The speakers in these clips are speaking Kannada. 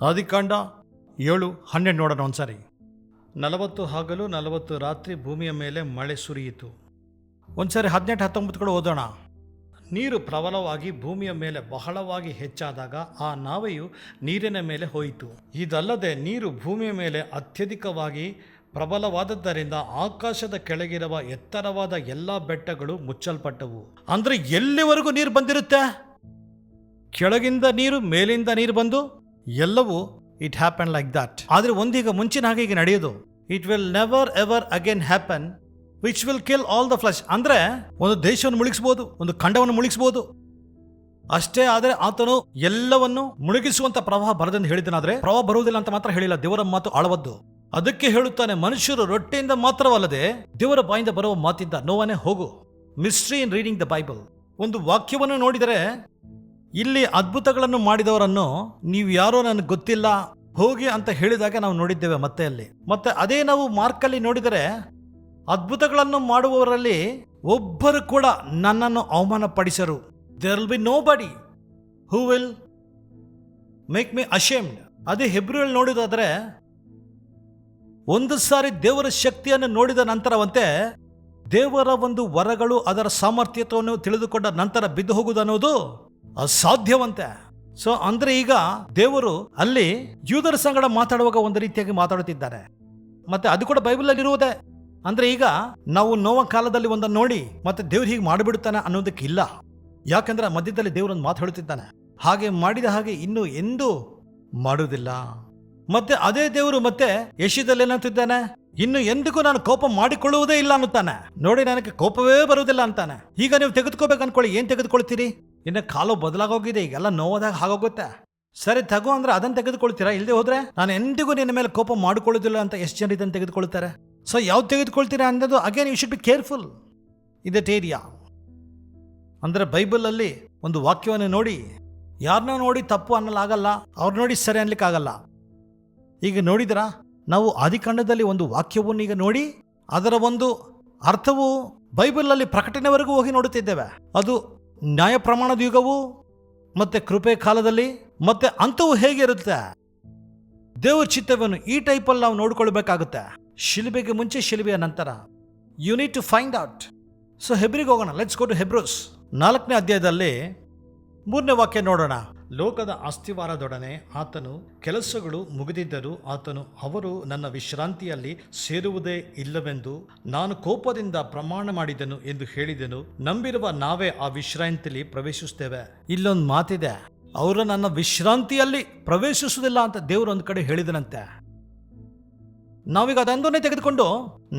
ಆದಿಕಾಂಡ 7:12 ನೋಡೋಣ ಒಂದ್ಸಾರಿ. 40 ಹಗಲು 40 ರಾತ್ರಿ ಭೂಮಿಯ ಮೇಲೆ ಮಳೆ ಸುರಿಯಿತು. ಒಂದ್ಸಾರಿ 18-19 ಓದೋಣ. ನೀರು ಪ್ರಬಲವಾಗಿ ಭೂಮಿಯ ಮೇಲೆ ಬಹಳವಾಗಿ ಹೆಚ್ಚಾದಾಗ ಆ ನಾವೆಯು ನೀರಿನ ಮೇಲೆ ಹೋಯಿತು. ಇದಲ್ಲದೆ ನೀರು ಭೂಮಿಯ ಮೇಲೆ ಅತ್ಯಧಿಕವಾಗಿ ಪ್ರಬಲವಾದದ್ದರಿಂದ ಆಕಾಶದ ಕೆಳಗಿರುವ ಎತ್ತರವಾದ ಎಲ್ಲ ಬೆಟ್ಟಗಳು ಮುಚ್ಚಲ್ಪಟ್ಟವು. ಅಂದ್ರೆ ಎಲ್ಲಿವರೆಗೂ ನೀರು ಬಂದಿರುತ್ತೆ? ಕೆಳಗಿಂದ ನೀರು, ಮೇಲಿಂದ ನೀರು ಬಂದು ಎಲ್ಲವೂ ಇಟ್ ಹ್ಯಾಪನ್ ಲೈಕ್ ದಟ್. ಆದರೆ ಒಂದೀಗ ಮುಂಚಿನ ಹಾಗೆ ಈಗ ನಡೆಯೋದು. It will never ever again happen which will kill all the flesh. ಅಂದ್ರೆ ಒಂದು ದೇಶವನ್ನು ಮುಳುಗಿಸಬಹುದು, ಒಂದು ಖಂಡವನ್ನು ಮುಳುಗಿಸಬಹುದು. ಅಷ್ಟೇ ಆದರೆ ಆತನು ಎಲ್ಲವನ್ನು ಮುಳುಗಿಸುವಂತ ಪ್ರವಾಹ ಬರದೆಂದು ಹೇಳಿದನಾದ್ರೆ, ಪ್ರವಾಹ ಬರುವುದಿಲ್ಲ ಅಂತ ಮಾತ್ರ ಹೇಳಿಲ್ಲ. ದೇವರ ಮಾತು ಆಳವದ್ದು. ಅದಕ್ಕೆ ಹೇಳುತ್ತಾನೆ, ಮನುಷ್ಯರು ರೊಟ್ಟಿಯಿಂದ ಮಾತ್ರವಲ್ಲದೆ ದೇವರ ಬಾಯಿಂದ ಬರುವ ಮಾತಿಂದ ನೋವನೇ ಹೋಗು. Mystery in reading the Bible. ಒಂದು ವಾಕ್ಯವನ್ನು ನೋಡಿದರೆ, ಇಲ್ಲಿ ಅದ್ಭುತಗಳನ್ನು ಮಾಡಿದವರನ್ನು ನೀವು ಯಾರೋ ನನಗೆ ಗೊತ್ತಿಲ್ಲ ಹೋಗಿ ಅಂತ ಹೇಳಿದಾಗ ನಾವು ನೋಡಿದ್ದೇವೆ ಮತ್ತೆ ಅದೇ ನಾವು ಮಾರ್ಕಲ್ಲಿ ನೋಡಿದರೆ, ಅದ್ಭುತಗಳನ್ನು ಮಾಡುವವರಲ್ಲಿ ಒಬ್ಬರು ಕೂಡ ನನ್ನನ್ನು ಅವಮಾನ ಪಡಿಸರು. ದೇರ್ ವಿಲ್ ಬಿ ನೋ ಬಡಿ who will make me ashamed. ಅದೇ ಹೆಬ್ರಿಯಲ್ಲಿ ನೋಡಿದಾದ್ರೆ, ಒಂದು ಸಾರಿ ದೇವರ ಶಕ್ತಿಯನ್ನು ನೋಡಿದ ನಂತರವಂತೆ ದೇವರ ಒಂದು ವರಗಳು ಅದರ ಸಾಮರ್ಥ್ಯವನ್ನು ತಿಳಿದುಕೊಂಡ ನಂತರ ಬಿದ್ದು ಹೋಗುವುದನ್ನೋದು ಅಸಾಧ್ಯವಂತೆ. ಸೊ ಅಂದ್ರೆ ಈಗ ದೇವರು ಅಲ್ಲಿ ಯೂದರ ಸಂಗಡ ಮಾತಾಡುವಾಗ ಒಂದು ರೀತಿಯಾಗಿ ಮಾತಾಡುತ್ತಿದ್ದಾರೆ. ಮತ್ತೆ ಅದು ಕೂಡ ಬೈಬಲ್ ಅಲ್ಲಿ ಇರುವುದೇ. ಅಂದ್ರೆ ಈಗ ನಾವು ನೋವ ಕಾಲದಲ್ಲಿ ಒಂದನ್ನು ನೋಡಿ ಮತ್ತೆ ದೇವ್ರು ಹೀಗೆ ಮಾಡಿಬಿಡುತ್ತಾನೆ ಅನ್ನೋದಕ್ಕೆ ಇಲ್ಲ. ಯಾಕಂದ್ರೆ ಮಧ್ಯದಲ್ಲಿ ದೇವರೊಂದು ಮಾತು ಹೇಳುತ್ತಿದ್ದಾನೆ, ಹಾಗೆ ಮಾಡಿದ ಹಾಗೆ ಇನ್ನು ಎಂದೂ ಮಾಡುವುದಿಲ್ಲ. ಮತ್ತೆ ಅದೇ ದೇವರು ಮತ್ತೆ ಯಶದಲ್ಲಿ ಏನಂತಿದ್ದಾನೆ, ಇನ್ನು ಎಂದಿಗೂ ನಾನು ಕೋಪ ಮಾಡಿಕೊಳ್ಳುವುದೇ ಇಲ್ಲ ಅನ್ನುತ್ತಾನೆ. ನೋಡಿ, ನನಗೆ ಕೋಪವೇ ಬರುವುದಿಲ್ಲ ಅಂತಾನೆ. ಈಗ ನೀವು ತೆಗೆದುಕೋಬೇಕು ಅನ್ಕೊಳ್ಳಿ, ಏನ್ ತೆಗೆದುಕೊಳ್ತೀರಿ? ಇನ್ನು ಕಾಲು ಬದಲಾಗೋಗಿದೆ, ಈಗೆಲ್ಲ ನೋವಾದಾಗ ಹಾಗೋಗುತ್ತೆ. ಸರಿ ತಗೋ ಅಂದ್ರೆ ಅದನ್ನು ತೆಗೆದುಕೊಳ್ತೀರಾ? ಇಲ್ಲದೆ ಹೋದ್ರೆ ನಾನು ಎಂದಿಗೂ ನಿನ್ನ ಮೇಲೆ ಕೋಪ ಮಾಡಿಕೊಳ್ಳುವುದಿಲ್ಲ ಅಂತ ಎಷ್ಟು ಜನ ಇದನ್ನು ತೆಗೆದುಕೊಳ್ತಾರೆ. ಸೊ ಯಾವ್ದು ತೆಗೆದುಕೊಳ್ತೀರಾ ಅನ್ನೋದು again you should be careful in that area. ಅಂದ್ರೆ ಬೈಬಲ್ ಅಲ್ಲಿ ಒಂದು ವಾಕ್ಯವನ್ನು ನೋಡಿ ಯಾರನ್ನೋ ನೋಡಿ ತಪ್ಪು ಅನ್ನಲಾಗಲ್ಲ, ಅವ್ರು ನೋಡಿ ಸರಿ ಅನ್ಲಿಕ್ಕೆ ಆಗಲ್ಲ. ಈಗ ನೋಡಿದ್ರಾ, ನಾವು ಆದಿಕಾಂಡದಲ್ಲಿ ಒಂದು ವಾಕ್ಯವನ್ನು ಈಗ ನೋಡಿ ಅದರ ಒಂದು ಅರ್ಥವು ಬೈಬಲ್ನಲ್ಲಿ ಪ್ರಕಟಣೆವರೆಗೂ ಹೋಗಿ ನೋಡುತ್ತಿದ್ದೇವೆ. ಅದು ನ್ಯಾಯ ಪ್ರಮಾಣದ ಯುಗವು ಮತ್ತೆ ಕೃಪೆ ಕಾಲದಲ್ಲಿ ಮತ್ತೆ ಅಂತವು ಹೇಗಿರುತ್ತೆ, ದೇವರ ಚಿತ್ತವನ್ನು ಈ ಟೈಪಲ್ಲಿ ನಾವು ನೋಡ್ಕೊಳ್ಬೇಕಾಗುತ್ತೆ. ಶಿಲುಬೆಗೆ ಮುಂಚೆ, ಶಿಲುಬೆಯ ನಂತರ. You need to find out. So ಹೆಬ್ರಿಗೆ ಹೋಗೋಣ. ಲೆಟ್ಸ್ ಗೋ ಟು ಹೆಬ್ರೋಸ್ 4ನೇ ಅಧ್ಯಾಯದಲ್ಲಿ 3ನೇ ವಾಕ್ಯ ನೋಡೋಣ. ಲೋಕದ ಅಸ್ತಿವಾರದೊಡನೆ ಆತನು ಕೆಲಸಗಳು ಮುಗಿದಿದ್ದರೂ ಆತನು ಅವರು ನನ್ನ ವಿಶ್ರಾಂತಿಯಲ್ಲಿ ಸೇರುವುದೇ ಇಲ್ಲವೆಂದು ನಾನು ಕೋಪದಿಂದ ಪ್ರಮಾಣ ಮಾಡಿದೆನು ಎಂದು ಹೇಳಿದೆನು. ನಂಬಿರುವ ನಾವೇ ಆ ವಿಶ್ರಾಂತಿಯಲ್ಲಿ ಪ್ರವೇಶಿಸುತ್ತೇವೆ. ಇಲ್ಲೊಂದು ಮಾತಿದೆ, ಅವರು ನನ್ನ ವಿಶ್ರಾಂತಿಯಲ್ಲಿ ಪ್ರವೇಶಿಸುವುದಿಲ್ಲ ಅಂತ ದೇವರು ಒಂದು ಕಡೆ ಹೇಳಿದನಂತೆ. ನಾವೀಗ ಅದೊಂದನ್ನೇ ತೆಗೆದುಕೊಂಡು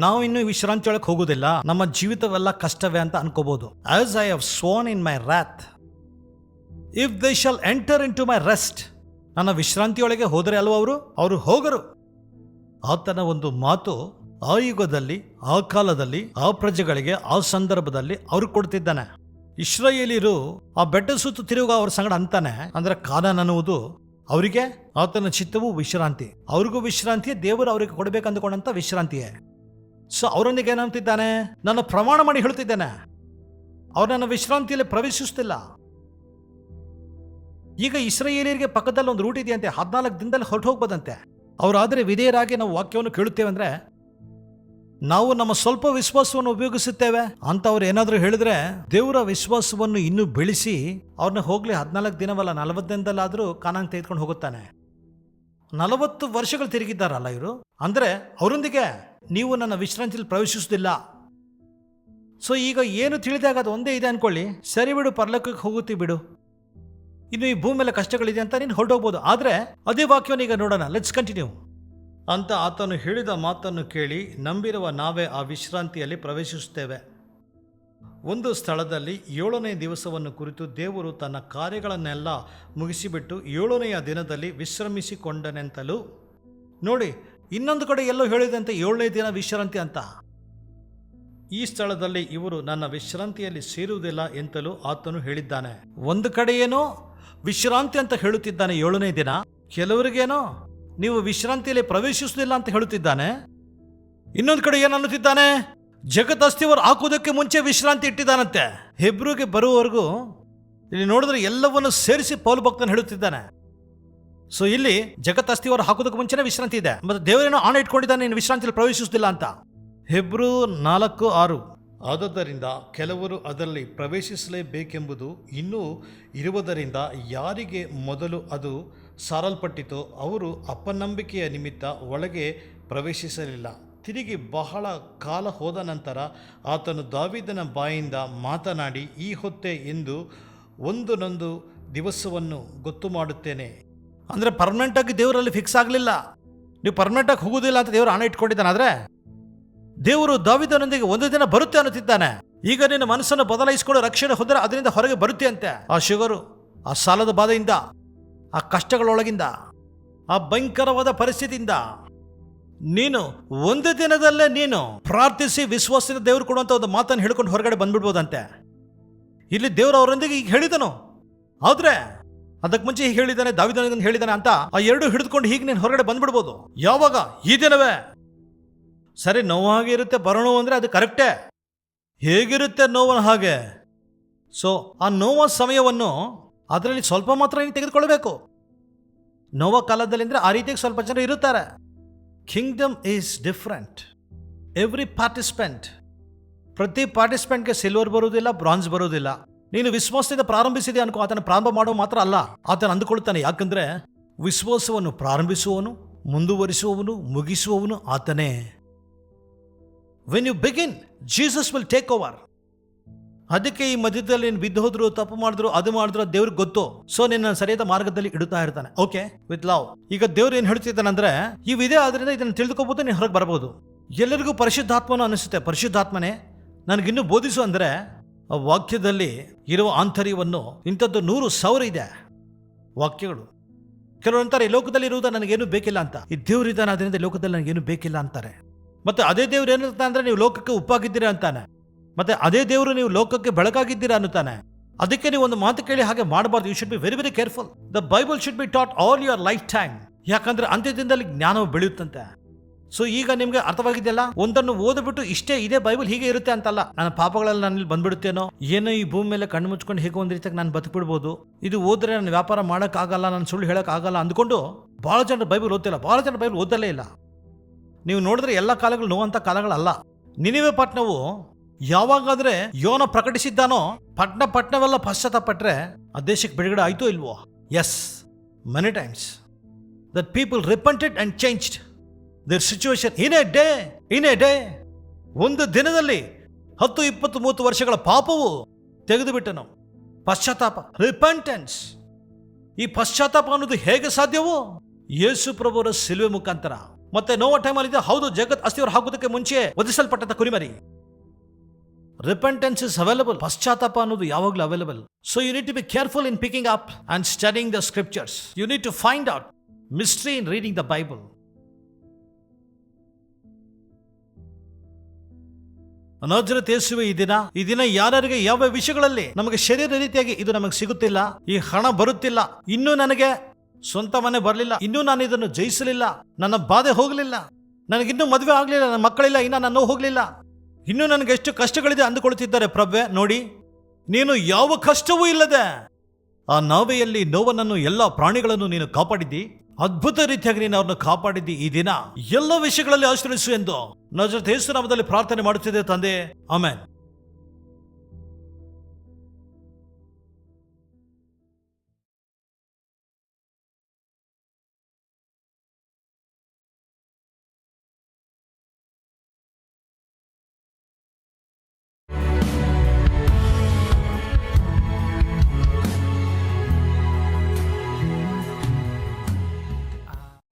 ನಾವು ಇನ್ನು ವಿಶ್ರಾಂತಿ ಒಳಗೆ ಹೋಗುವುದಿಲ್ಲ, ನಮ್ಮ ಜೀವಿತವೆಲ್ಲ ಕಷ್ಟವೇ ಅಂತ ಅನ್ಕೋಬಹುದು. As I have sworn in my wrath if they shall enter into my rest. ನನ್ನ ವಿಶ್ರಾಂತಿಯೊಳಗೆ ಹೋದರೆ ಅಲ್ವ ಅವರು ಹೋಗರು. ಆತನ ಒಂದು ಮಾತು ಆ ಯುಗದಲ್ಲಿ, ಆ ಕಾಲದಲ್ಲಿ, ಆ ಪ್ರಜೆಗಳಿಗೆ, ಆ ಸಂದರ್ಭದಲ್ಲಿ ಅವರು ಕೊಡ್ತಿದ್ದಾನೆ. ಇಸ್ರಾಯೇಲಿಯರು ಆ ಬೆಟ್ಟ ಸುತ್ತು ತಿರುಗ ಅವ್ರ ಸಂಗಡ ಅಂತಾನೆ. ಅಂದ್ರೆ ಕಾನಾನ್ ಅನ್ನುವುದು ಅವರಿಗೆ ಆತನ ಚಿತ್ತವು ವಿಶ್ರಾಂತಿ, ಅವ್ರಿಗೂ ವಿಶ್ರಾಂತಿಯೇ, ದೇವರು ಅವರಿಗೆ ಕೊಡಬೇಕಂದುಕೊಂಡಂತ ವಿಶ್ರಾಂತಿಯೇ. ಸೊ ಅವರೊಂದಿಗೆ ಏನಂತಿದ್ದಾನೆ, ನನ್ನ ಪ್ರಮಾಣ ಮಾಡಿ ಹೇಳ್ತಿದ್ದಾನೆ, ಅವ್ರು ನನ್ನ ವಿಶ್ರಾಂತಿಯಲ್ಲಿ ಪ್ರವೇಶಿಸುತ್ತಿಲ್ಲ. ಈಗ ಇಸ್ರಾಯೇಲಿಯರಿಗೆ ಪಕ್ಕದಲ್ಲಿ ಒಂದು ರೂಟ್ ಇದೆಯಂತೆ, 14 ದಿನದಲ್ಲಿ ಹೊರಟು ಹೋಗ್ಬೋದಂತೆ. ಅವರಾದರೆ ವಿಧೇಯರಾಗಿ ನಾವು ವಾಕ್ಯವನ್ನು ಕೇಳುತ್ತೇವೆ ಅಂದ್ರೆ ನಾವು ನಮ್ಮ ಸ್ವಲ್ಪ ವಿಶ್ವಾಸವನ್ನು ಉಪಯೋಗಿಸುತ್ತೇವೆ ಅಂತ ಅವ್ರು ಏನಾದರೂ ಹೇಳಿದ್ರೆ, ದೇವರ ವಿಶ್ವಾಸವನ್ನು ಇನ್ನೂ ಬೆಳೆಸಿ ಅವ್ರನ್ನ ಹೋಗ್ಲಿ 14 ದಿನವಲ್ಲ 40 ದಿನದಲ್ಲಾದರೂ ಕಾನಾನ್ ತೆಗೆದುಕೊಂಡು ಹೋಗುತ್ತಾನೆ. 40 ವರ್ಷಗಳು ತಿರುಗಿದ್ದಾರಲ್ಲ ಇವರು. ಅಂದ್ರೆ ಅವರೊಂದಿಗೆ ನೀವು ನನ್ನ ವಿಶ್ರಾಂತಿಯಲ್ಲಿ ಪ್ರವೇಶಿಸುವುದಿಲ್ಲ. ಸೊ ಈಗ ಏನು ತಿಳಿದಾಗ ಅದು ಒಂದೇ ಇದೆ ಅನ್ಕೊಳ್ಳಿ, ಸರಿ ಬಿಡು, ಪರಲೋಕಕ್ಕೆ ಹೋಗುತ್ತೀವಿ ಬಿಡು, ಇನ್ನು ಈ ಭೂಮಿ ಮೇಲೆ ಕಷ್ಟಗಳಿದೆ ಅಂತ ನೀನು ಹೊರಟೋಗ್ಬೋದು. ಆದರೆ ಅದೇ ವಾಕ್ಯವನ್ನು ಈಗ ನೋಡೋಣ. ಲೆಟ್ಸ್ ಕಂಟಿನ್ಯೂ ಅಂತ ಆತನು ಹೇಳಿದ ಮಾತನ್ನು ಕೇಳಿ ನಂಬಿರುವ ನಾವೇ ಆ ವಿಶ್ರಾಂತಿಯಲ್ಲಿ ಪ್ರವೇಶಿಸುತ್ತೇವೆ. ಒಂದು ಸ್ಥಳದಲ್ಲಿ 7ನೇ ದಿವಸವನ್ನು ಕುರಿತು ದೇವರು ತನ್ನ ಕಾರ್ಯಗಳನ್ನೆಲ್ಲ ಮುಗಿಸಿಬಿಟ್ಟು 7ನೆಯ ದಿನದಲ್ಲಿ ವಿಶ್ರಮಿಸಿಕೊಂಡನೆಂತಲೂ. ನೋಡಿ, ಇನ್ನೊಂದು ಕಡೆ ಎಲ್ಲೋ ಹೇಳಿದಂತೆ 7ನೇ ದಿನ ವಿಶ್ರಾಂತಿ ಅಂತ. ಈ ಸ್ಥಳದಲ್ಲಿ ಇವರು ನನ್ನ ವಿಶ್ರಾಂತಿಯಲ್ಲಿ ಸೇರುವುದಿಲ್ಲ ಎಂತಲೂ ಆತನು ಹೇಳಿದ್ದಾನೆ. ಒಂದು ಕಡೆ ಏನೋ ವಿಶ್ರಾಂತಿ ಅಂತ ಹೇಳುತ್ತಿದ್ದಾನೆ 7ನೇ ದಿನ, ಕೆಲವರಿಗೇನೋ ನೀವು ವಿಶ್ರಾಂತಿಯಲ್ಲಿ ಪ್ರವೇಶಿಸುವುದಿಲ್ಲ ಅಂತ ಹೇಳುತ್ತಿದ್ದಾನೆ. ಇನ್ನೊಂದು ಕಡೆ ಏನು ಅನ್ನುತ್ತಿದ್ದಾನೆ, ಜಗದಸ್ತಿವರು ಹಾಕುವುದಕ್ಕೆ ಮುಂಚೆ ವಿಶ್ರಾಂತಿ ಇಟ್ಟಿದ್ದಾನಂತೆ. ಹೆಬ್ರಿಗೆ ಬರುವವರೆಗೂ ಇಲ್ಲಿ ನೋಡಿದ್ರೆ ಎಲ್ಲವನ್ನು ಸೇರಿಸಿ ಪೌಲ ಭಕ್ತನು ಹೇಳುತ್ತಿದ್ದಾನೆ. ಸೊ ಇಲ್ಲಿ ಜಗತ್ ಅಸ್ಥಿವಾರ ಹಾಕೋದಕ್ಕೆ ಮುಂಚೆನೇ ವಿಶ್ರಾಂತಿ ಇದೆ, ಮತ್ತೆ ದೇವರೇನೋ ಆಣೆ ಇಟ್ಕೊಂಡಿದ್ದಾನೆ ನೀನು ವಿಶ್ರಾಂತಿಯಲ್ಲಿ ಪ್ರವೇಶಿಸುವುದಿಲ್ಲ ಅಂತ. ಹೆಬ್ರೂ 4:6. ಆದುದರಿಂದ ಕೆಲವರು ಅದರಲ್ಲಿ ಪ್ರವೇಶಿಸಲೇಬೇಕೆಂಬುದು ಇನ್ನೂ ಇರುವುದರಿಂದ ಯಾರಿಗೆ ಮೊದಲು ಅದು ಸಾರಲ್ಪಟ್ಟಿತೋ ಅವರು ಅಪನಂಬಿಕೆಯ ನಿಮಿತ್ತ ಒಳಗೆ ಪ್ರವೇಶಿಸಲಿಲ್ಲ. ತಿರುಗಿ ಬಹಳ ಕಾಲ ಹೋದ ನಂತರ ಆತನು ದಾವೀದನ ಬಾಯಿಂದ ಮಾತನಾಡಿ, ಈ ಹೊತ್ತೇ ಎಂದು ಒಂದೊಂದು ದಿವಸವನ್ನು ಗೊತ್ತು ಮಾಡುತ್ತೇನೆ. ಅಂದರೆ ಪರ್ಮನೆಂಟಾಗಿ ದೇವರಲ್ಲಿ ಫಿಕ್ಸ್ ಆಗಲಿಲ್ಲ, ನೀವು ಪರ್ಮನೆಂಟಾಗಿ ಹೋಗೋದಿಲ್ಲ ಅಂತ ದೇವರು ಆಣೆ ಇಟ್ಕೊಂಡಿದ್ದಾನೆ. ಆದರೆ ದೇವರು ದಾವೀದನೊಂದಿಗೆ ಒಂದು ದಿನ ಬರುತ್ತೆ ಅನ್ನುತ್ತಿದ್ದಾನೆ. ಈಗ ನಿನ್ನ ಮನಸ್ಸನ್ನು ಬದಲಾಯಿಸಿಕೊಂಡು ರಕ್ಷಣೆ ಹೊಂದರೆ ಅದರಿಂದ ಹೊರಗೆ ಬರುತ್ತೆ ಅಂತೆ. ಆ ಶುಗರು, ಆ ಸಾಲದ ಬಾಧೆಯಿಂದ, ಆ ಕಷ್ಟಗಳೊಳಗಿಂದ, ಆ ಭಯಂಕರವಾದ ಪರಿಸ್ಥಿತಿಯಿಂದ ನೀನು ಒಂದು ದಿನದಲ್ಲೇ ನೀನು ಪ್ರಾರ್ಥಿಸಿ ವಿಶ್ವಾಸದಿಂದ ದೇವರು ಕೊಡುವಂಥ ಒಂದು ಮಾತನ್ನು ಹೇಳ್ಕೊಂಡು ಹೊರಗಡೆ ಬಂದ್ಬಿಡ್ಬೋದಂತೆ. ಇಲ್ಲಿ ದೇವರು ಅವರೊಂದಿಗೆ ಈಗ ಹೇಳಿದನು, ಆದ್ರೆ ಅದಕ್ಕೆ ಮುಂಚೆ ಹೀಗೆ ಹೇಳಿದ್ದಾನೆ, ದಾವೀದನಿಗೆ ಹೇಳಿದ್ದಾನೆ ಅಂತ ಆ ಎರಡು ಹಿಡಿದುಕೊಂಡು ಹೀಗೆ ನೀನು ಹೊರಗಡೆ ಬಂದ್ಬಿಡ್ಬೋದು. ಯಾವಾಗ? ಈ ದಿನವೇ. ಸರಿ, ನೋವಾಗಿ ಇರುತ್ತೆ ಬರೋಣ ಅಂದರೆ ಅದು ಕರೆಕ್ಟೇ. ಹೇಗಿರುತ್ತೆ ನೋವನ ಹಾಗೆ. ಸೊ ಆ ನೋವ ಸಮಯವನ್ನು ಅದರಲ್ಲಿ ಸ್ವಲ್ಪ ಮಾತ್ರ ನೀನು ತೆಗೆದುಕೊಳ್ಬೇಕು. ನೋವ ಕಾಲದಲ್ಲಿ ಅಂದರೆ ಆ ರೀತಿಯಾಗಿ ಸ್ವಲ್ಪ ಜನ ಇರುತ್ತಾರೆ. Kingdom is different. Every participant, ಪ್ರತಿ ಪಾರ್ಟಿಸಿಪೆಂಟ್ಗೆ ಸಿಲ್ವರ್ ಬರುವುದಿಲ್ಲ, ಬ್ರಾಂಜ್ ಬರುವುದಿಲ್ಲ. ನೀನು ವಿಶ್ವಾಸದಿಂದ ಪ್ರಾರಂಭಿಸಿದೆ ಅನ್ಕೋ, ಆತನ ಪ್ರಾರಂಭ ಮಾಡುವ ಮಾತ್ರ ಅಲ್ಲ, ಆತನ ಅಂದುಕೊಳ್ತಾನೆ. ಯಾಕಂದ್ರೆ ವಿಶ್ವಾಸವನ್ನು ಪ್ರಾರಂಭಿಸುವವನು, ಮುಂದುವರಿಸುವವನು, ಮುಗಿಸುವವನು ಆತನೇ. When you begin, Jesus will take over. ಅದಕ್ಕೆ ಈ ಮಧ್ಯದಲ್ಲಿ ನೀನು ಬಿದ್ದು ಹೋದ್ರು, ತಪ್ಪು ಮಾಡಿದ್ರು, ಅದು ಮಾಡಿದ್ರು, ದೇವ್ರಿಗೆ ಗೊತ್ತು. ಸೊ ನಿನ್ನ ಸರಿಯಾದ ಮಾರ್ಗದಲ್ಲಿ ಇಡುತ್ತಾ ಇರ್ತಾನೆ. Okay, with love. ಈಗ ದೇವ್ರು ಏನು ಹೇಳ್ತಿದ್ದಾನಂದ್ರೆ, ಇವಿದೆ, ಆದ್ರಿಂದ ಇದನ್ನು ತಿಳಿದುಕೋಬಹುದು, ನೀನು ಹೊರಗೆ ಬರಬಹುದು. ಎಲ್ಲರಿಗೂ ಪರಿಶುದ್ಧಾತ್ಮನು ಅನಿಸುತ್ತೆ, ಪರಿಶುದ್ಧಾತ್ಮನೇ ನನಗಿನ್ನೂ ಬೋಧಿಸು ಅಂದರೆ ಆ ವಾಕ್ಯದಲ್ಲಿ ಇರುವ ಆಂತರ್ಯವನ್ನು ಇಂಥದ್ದು 100,000 ಇದೆ ವಾಕ್ಯಗಳು. ಕೆಲವರು ಅಂತಾರೆ ಈ ಲೋಕದಲ್ಲಿ ಇರುವುದು ನನಗೇನು ಬೇಕಿಲ್ಲ ಅಂತ. ಈ ದೇವ್ರಿದ್ದಾನೆ, ಅದರಿಂದ ಲೋಕದಲ್ಲಿ ನನಗೇನು ಬೇಕಿಲ್ಲ ಅಂತಾರೆ. ಮತ್ತೆ ಅದೇ ದೇವ್ರು ಏನಿರ್ತಾನೆ ಅಂದ್ರೆ ನೀವು ಲೋಕಕ್ಕೆ ಉಪ್ಪಾಗಿದ್ದೀರಾ ಅಂತಾನೆ. ಮತ್ತೆ ಅದೇ ದೇವರು ನೀವು ಲೋಕಕ್ಕೆ ಬೆಳಕಾಗಿದ್ದೀರಾ ಅನ್ನುತ್ತಾನೆ. ಅದಕ್ಕೆ ನೀವು ಒಂದು ಮಾತು ಕೇಳಿ ಹಾಗೆ ಮಾಡಬಾರ್ದು. You should be very very careful. The Bible should be taught all your life time. ಯಾಕಂದ್ರೆ ಅಂತ್ಯದಿಂದಲೇ ಜ್ಞಾನವು ಬೆಳೆಯುತ್ತಂತೆ. ಸೊ ಈಗ ನಿಮ್ಗೆ ಅರ್ಥವಾಗಿದೆಯಲ್ಲ, ಒಂದನ್ನು ಓದ್ಬಿಟ್ಟು ಇಷ್ಟೇ ಇದೇ ಬೈಬಲ್ ಹೀಗೆ ಇರುತ್ತೆ ಅಂತಲ್ಲ, ನನ್ನ ಪಾಪಗಳೆಲ್ಲ ನಾನು ಬಂದ್ಬಿಡುತ್ತೇನೋ, ಏನೋ ಈ ಭೂಮಿ ಮೇಲೆ ಕಣ್ಣು ಮುಚ್ಕೊಂಡು ಹೇಗೋ ಒಂದು ರೀತಿಯಾಗಿ ನಾನು ಬದುಕ್ಬಿಡ್ಬೋದು, ಇದು ಓದ್ರೆ ನಾನು ವ್ಯಾಪಾರ ಮಾಡೋಕ್ಕಾಗಲ್ಲ, ನಾನು ಸುಳ್ಳು ಹೇಳೋಕ್ಕಾಗಲ್ಲ ಅಂದ್ಕೊಂಡು ಭಾಳ ಜನ ಬೈಬಲ್ ಓದ್ತಿಲ್ಲ, ಭಾಳ ಜನ ಬೈಬಲ್ ಓದಲೇ ಇಲ್ಲ. ನೀವು ನೋಡಿದ್ರೆ ಎಲ್ಲ ಕಾಲಗಳು ನೋವಂಥ ಕಾಲಗಳಲ್ಲ. ನಿನಿವೆ ಪಟ್ಟಣವು ಯಾವಾಗಾದ್ರೆ ಯೋನ ಪ್ರಕಟಿಸಿದ್ದಾನೋ ಪಟ್ಟಣವೆಲ್ಲ ಪಶ್ಚಾತ್ತಾಪಟ್ರೆ ಆ ದೇಶಕ್ಕೆ ಬಿಡುಗಡೆ ಆಯ್ತೋ ಇಲ್ವೋ? Yes, many times that people repented and changed their situation in a day. ಒಂದು ದಿನದಲ್ಲಿ 10, 20, 30 ವರ್ಷಗಳ ಪಾಪವು ತೆಗೆದು ಬಿಟ್ಟನು. ಪಶ್ಚಾತ್ತಾಪ, ರಿಪೆಂಟೆನ್ಸ್. ಈ ಪಶ್ಚಾತ್ತಾಪ ಅನ್ನೋದು ಹೇಗೆ ಸಾಧ್ಯವೋ? ಯೇಸು ಪ್ರಭುವರ ಸಿಲುವೆ ಮುಖಾಂತರ. ಮತ್ತೆ ನೋವ ಟೈಮಲ್ಲಿ ಇದೆ, ಹೌದು, ಜಗತ್ ಅಸ್ಥಿವಾರ ಹಾಕೋದಕ್ಕೆ ಮುಂಚೆ ವಧಿಸಲ್ಪಟ್ಟಂತ ಕುರಿಮರಿ. Repentance is available. ಪಶ್ಚಾತ್ತಾಪ ಅನ್ನೋದು ಯಾವಾಗಲೂ available. So you need to be careful in picking up and studying the scriptures. You need to find out mystery in reading the Bible. Nazareth ಯೇಸುವೆ ಈ ದಿನ ಯಾರಿಗೆ ಯಾವ ವಿಷಯಗಳಲ್ಲಿ ನಮಗೆ ಶರೀರ ರೀತಿಯಾಗಿ ಇದು ನಮಗೆ ಸಿಗುತ್ತಿಲ್ಲ, ಈ ಹಣ ಬರುತ್ತಿಲ್ಲ, ಇನ್ನೂ ನನಗೆ ಸ್ವಂತ ಮನೆ ಬರಲಿಲ್ಲ, ಇನ್ನೂ ನಾನು ಇದನ್ನು ಜಯಿಸಲಿಲ್ಲ, ನನ್ನ ಬಾಧೆ ಹೋಗಲಿಲ್ಲ, ನನಗಿನ್ನೂ ಮದುವೆ ಆಗಲಿಲ್ಲ, ನನ್ನ ಮಕ್ಕಳಿಲ್ಲ, ಇನ್ನ ನಾನು ಹೋಗಲಿಲ್ಲ, ಇನ್ನೂ ನನಗೆ ಎಷ್ಟು ಕಷ್ಟಗಳಿದೆ ಅಂದುಕೊಳ್ತಿದ್ದಾರೆ. ಪ್ರಭೆ ನೋಡಿ, ನೀನು ಯಾವ ಕಷ್ಟವೂ ಇಲ್ಲದೆ ಆ ನಾವೆಯಲ್ಲಿ ನೋವನನ್ನು ಎಲ್ಲ ಪ್ರಾಣಿಗಳನ್ನು ನೀನು ಕಾಪಾಡಿದ್ದಿ, ಅದ್ಭುತ ರೀತಿಯಾಗಿ ನೀನು ಅವ್ರನ್ನ ಕಾಪಾಡಿದ್ದಿ. ಈ ದಿನ ಎಲ್ಲ ವಿಷಯಗಳಲ್ಲಿ ಆಶೀರ್ವದಿಸು ಎಂದು ನಜರೇತ್ ಯೇಸು ನಾಮದಲ್ಲಿ ಪ್ರಾರ್ಥನೆ ಮಾಡುತ್ತಿದ್ದೆ ತಂದೆ. ಆಮೆನ್.